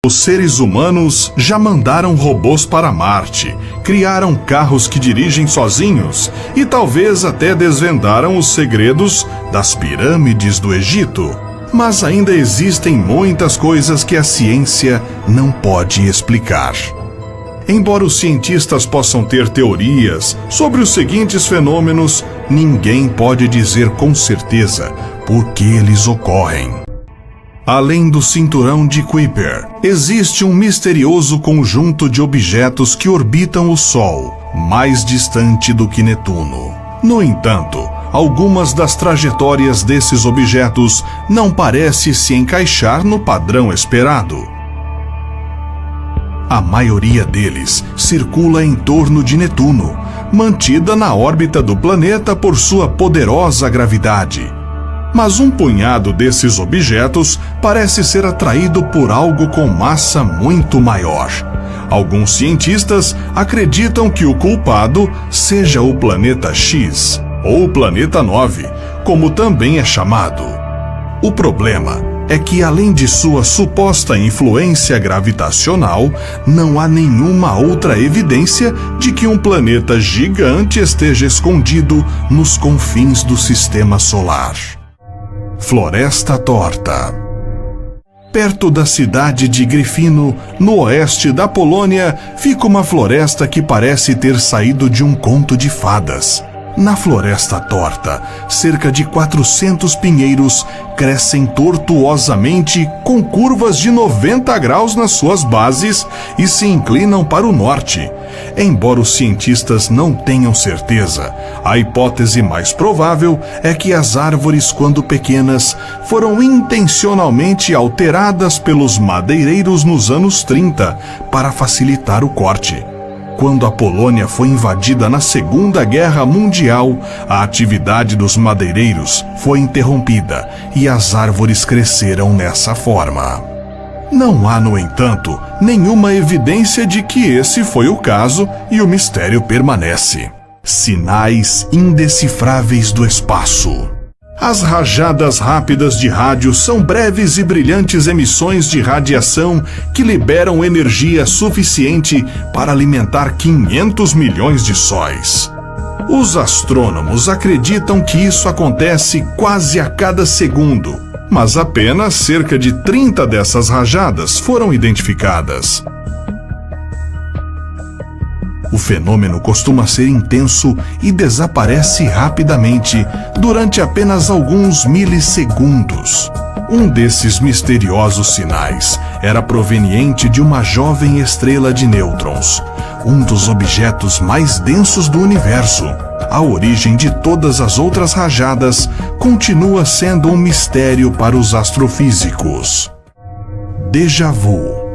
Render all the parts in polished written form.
Os seres humanos já mandaram robôs para Marte, criaram carros que dirigem sozinhos e talvez até desvendaram os segredos das pirâmides do Egito. Mas ainda existem muitas coisas que a ciência não pode explicar. Embora os cientistas possam ter teorias sobre os seguintes fenômenos, ninguém pode dizer com certeza por que eles ocorrem. Além do cinturão de Kuiper, existe um misterioso conjunto de objetos que orbitam o Sol, mais distante do que Netuno. No entanto, algumas das trajetórias desses objetos não parecem se encaixar no padrão esperado. A maioria deles circula em torno de Netuno, mantida na órbita do planeta por sua poderosa gravidade. Mas um punhado desses objetos parece ser atraído por algo com massa muito maior. Alguns cientistas acreditam que o culpado seja o planeta X, ou o planeta 9, como também é chamado. O problema é que, além de sua suposta influência gravitacional, não há nenhuma outra evidência de que um planeta gigante esteja escondido nos confins do sistema solar. Floresta Torta. Perto da cidade de Gryfino, no oeste da Polônia, fica uma floresta que parece ter saído de um conto de fadas. Na Floresta Torta, cerca de 400 pinheiros crescem tortuosamente com curvas de 90 graus nas suas bases e se inclinam para o norte. Embora os cientistas não tenham certeza, a hipótese mais provável é que as árvores, quando pequenas, foram intencionalmente alteradas pelos madeireiros nos anos 30 para facilitar o corte. Quando a Polônia foi invadida na Segunda Guerra Mundial, a atividade dos madeireiros foi interrompida e as árvores cresceram nessa forma. Não há, no entanto, nenhuma evidência de que esse foi o caso e o mistério permanece. Sinais indecifráveis do espaço. As rajadas rápidas de rádio são breves e brilhantes emissões de radiação que liberam energia suficiente para alimentar 500 milhões de sóis. Os astrônomos acreditam que isso acontece quase a cada segundo, mas apenas cerca de 30 dessas rajadas foram identificadas. O fenômeno costuma ser intenso e desaparece rapidamente, durante apenas alguns milissegundos. Um desses misteriosos sinais era proveniente de uma jovem estrela de nêutrons, um dos objetos mais densos do universo. A origem de todas as outras rajadas continua sendo um mistério para os astrofísicos. Déjà vu.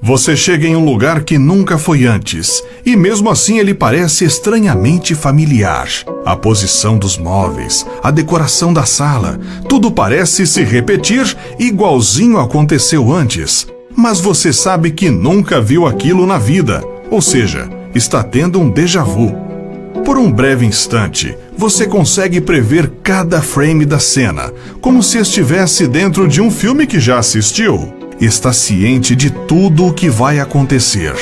Você chega em um lugar que nunca foi antes, e mesmo assim ele parece estranhamente familiar. A posição dos móveis, a decoração da sala, tudo parece se repetir igualzinho aconteceu antes. Mas você sabe que nunca viu aquilo na vida, ou seja, está tendo um déjà vu. Por um breve instante, você consegue prever cada frame da cena, como se estivesse dentro de um filme que já assistiu. Está ciente de tudo o que vai acontecer.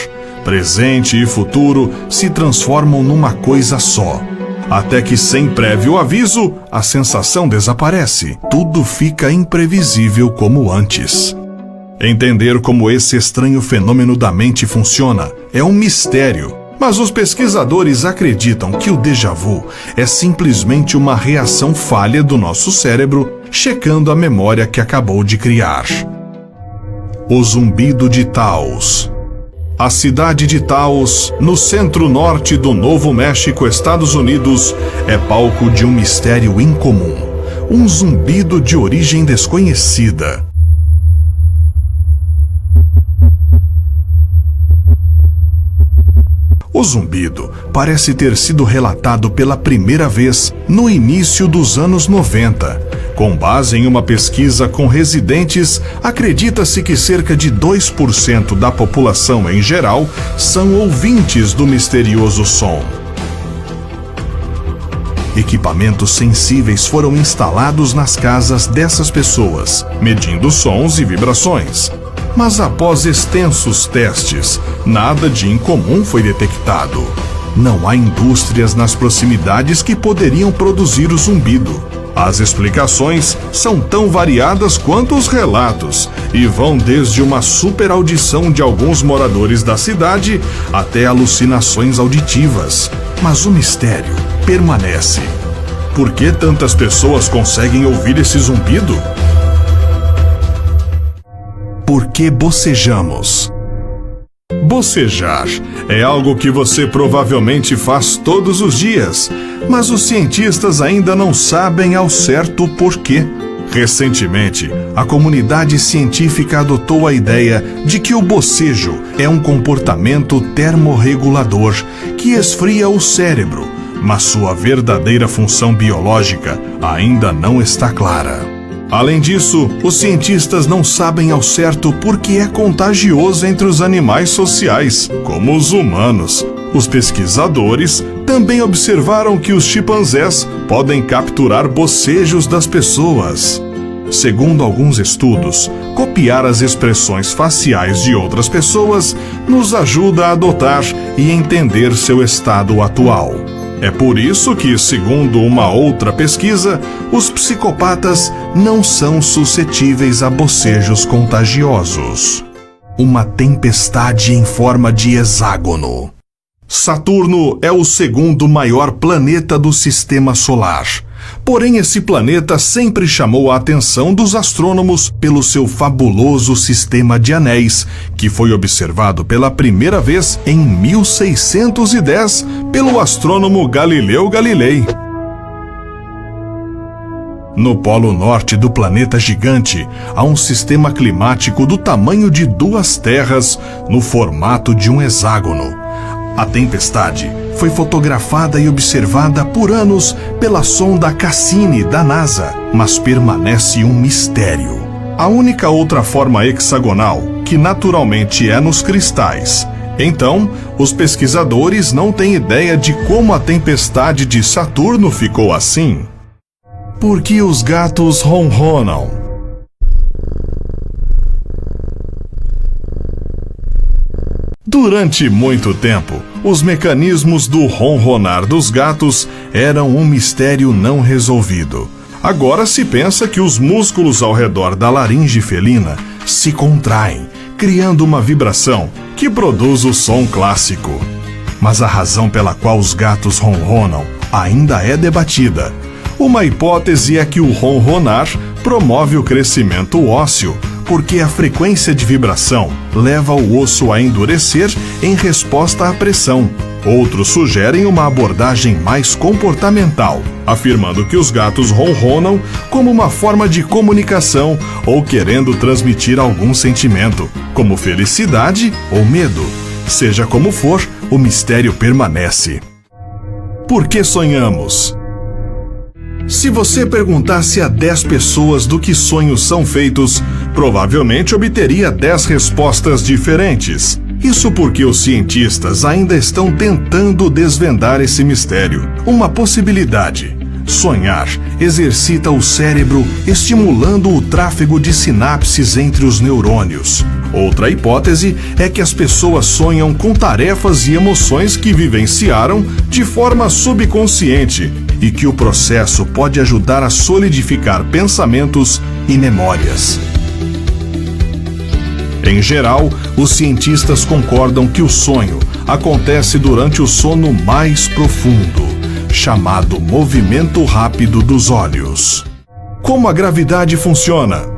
Presente e futuro se transformam numa coisa só. Até que, sem prévio aviso, a sensação desaparece. Tudo fica imprevisível como antes. Entender como esse estranho fenômeno da mente funciona é um mistério. Mas os pesquisadores acreditam que o déjà vu é simplesmente uma reação falha do nosso cérebro, checando a memória que acabou de criar. O zumbido de Taos. A cidade de Taos, no centro-norte do Novo México, Estados Unidos, é palco de um mistério incomum. Um zumbido de origem desconhecida. O zumbido parece ter sido relatado pela primeira vez no início dos anos 90. Com base em uma pesquisa com residentes, acredita-se que cerca de 2% da população em geral são ouvintes do misterioso som. Equipamentos sensíveis foram instalados nas casas dessas pessoas, medindo sons e vibrações. Mas após extensos testes, nada de incomum foi detectado. Não há indústrias nas proximidades que poderiam produzir o zumbido. As explicações são tão variadas quanto os relatos e vão desde uma superaudição de alguns moradores da cidade até alucinações auditivas. Mas o mistério permanece. Por que tantas pessoas conseguem ouvir esse zumbido? Por que bocejamos? Bocejar é algo que você provavelmente faz todos os dias, mas os cientistas ainda não sabem ao certo o porquê. Recentemente, a comunidade científica adotou a ideia de que o bocejo é um comportamento termorregulador que esfria o cérebro, mas sua verdadeira função biológica ainda não está clara. Além disso, os cientistas não sabem ao certo por que é contagioso entre os animais sociais, como os humanos. Os pesquisadores também observaram que os chimpanzés podem capturar bocejos das pessoas. Segundo alguns estudos, copiar as expressões faciais de outras pessoas nos ajuda a adotar e entender seu estado atual. É por isso que, segundo uma outra pesquisa, os psicopatas não são suscetíveis a bocejos contagiosos. Uma tempestade em forma de hexágono. Saturno é o segundo maior planeta do Sistema Solar. Porém, esse planeta sempre chamou a atenção dos astrônomos pelo seu fabuloso sistema de anéis, que foi observado pela primeira vez em 1610 pelo astrônomo Galileu Galilei. No polo norte do planeta gigante, há um sistema climático do tamanho de 2 terras, no formato de um hexágono. A tempestade foi fotografada e observada por anos pela sonda Cassini da NASA, mas permanece um mistério. A única outra forma hexagonal, que naturalmente é nos cristais. Então, os pesquisadores não têm ideia de como a tempestade de Saturno ficou assim. Por que os gatos ronronam? Durante muito tempo, os mecanismos do ronronar dos gatos eram um mistério não resolvido. Agora se pensa que os músculos ao redor da laringe felina se contraem, criando uma vibração que produz o som clássico. Mas a razão pela qual os gatos ronronam ainda é debatida. Uma hipótese é que o ronronar promove o crescimento ósseo, porque a frequência de vibração leva o osso a endurecer em resposta à pressão. Outros sugerem uma abordagem mais comportamental, afirmando que os gatos ronronam como uma forma de comunicação ou querendo transmitir algum sentimento, como felicidade ou medo. Seja como for, o mistério permanece. Por que sonhamos? Se você perguntasse a 10 pessoas do que sonhos são feitos, provavelmente obteria 10 respostas diferentes. Isso porque os cientistas ainda estão tentando desvendar esse mistério. Uma possibilidade: sonhar exercita o cérebro, estimulando o tráfego de sinapses entre os neurônios. Outra hipótese é que as pessoas sonham com tarefas e emoções que vivenciaram de forma subconsciente e que o processo pode ajudar a solidificar pensamentos e memórias. Em geral, os cientistas concordam que o sonho acontece durante o sono mais profundo, chamado movimento rápido dos olhos. Como a gravidade funciona?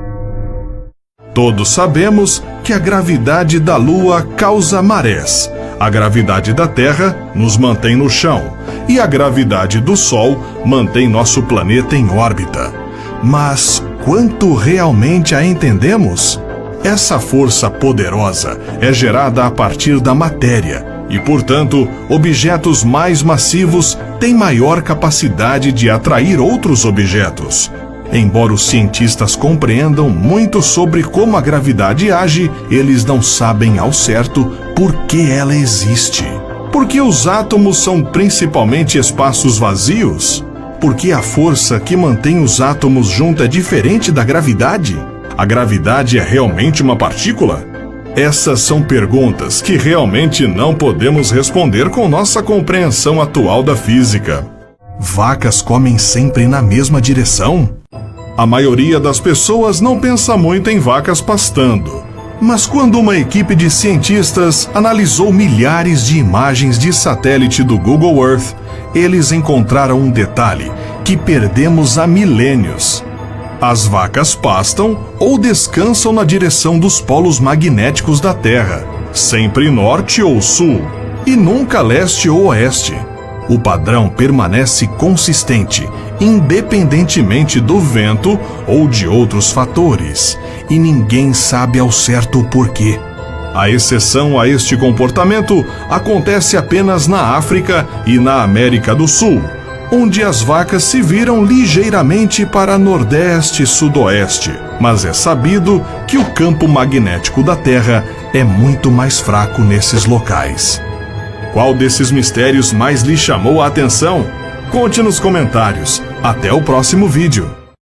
Todos sabemos que a gravidade da Lua causa marés. A gravidade da Terra nos mantém no chão e a gravidade do Sol mantém nosso planeta em órbita. Mas quanto realmente a entendemos? Essa força poderosa é gerada a partir da matéria e, portanto, objetos mais massivos têm maior capacidade de atrair outros objetos. Embora os cientistas compreendam muito sobre como a gravidade age, eles não sabem ao certo por que ela existe. Porque os átomos são principalmente espaços vazios? porque a força que mantém os átomos juntos é diferente da gravidade? A gravidade é realmente uma partícula? Essas são perguntas que realmente não podemos responder com nossa compreensão atual da física. Vacas comem sempre na mesma direção? A maioria das pessoas não pensa muito em vacas pastando. Mas quando uma equipe de cientistas analisou milhares de imagens de satélite do Google Earth, eles encontraram um detalhe que perdemos há milênios. As vacas pastam ou descansam na direção dos polos magnéticos da Terra, sempre norte ou sul, e nunca leste ou oeste. O padrão permanece consistente, independentemente do vento ou de outros fatores, e ninguém sabe ao certo o porquê. A exceção a este comportamento acontece apenas na África e na América do Sul, onde as vacas se viram ligeiramente para nordeste e sudoeste, mas é sabido que o campo magnético da Terra é muito mais fraco nesses locais. Qual desses mistérios mais lhe chamou a atenção? Conte nos comentários. Até o próximo vídeo.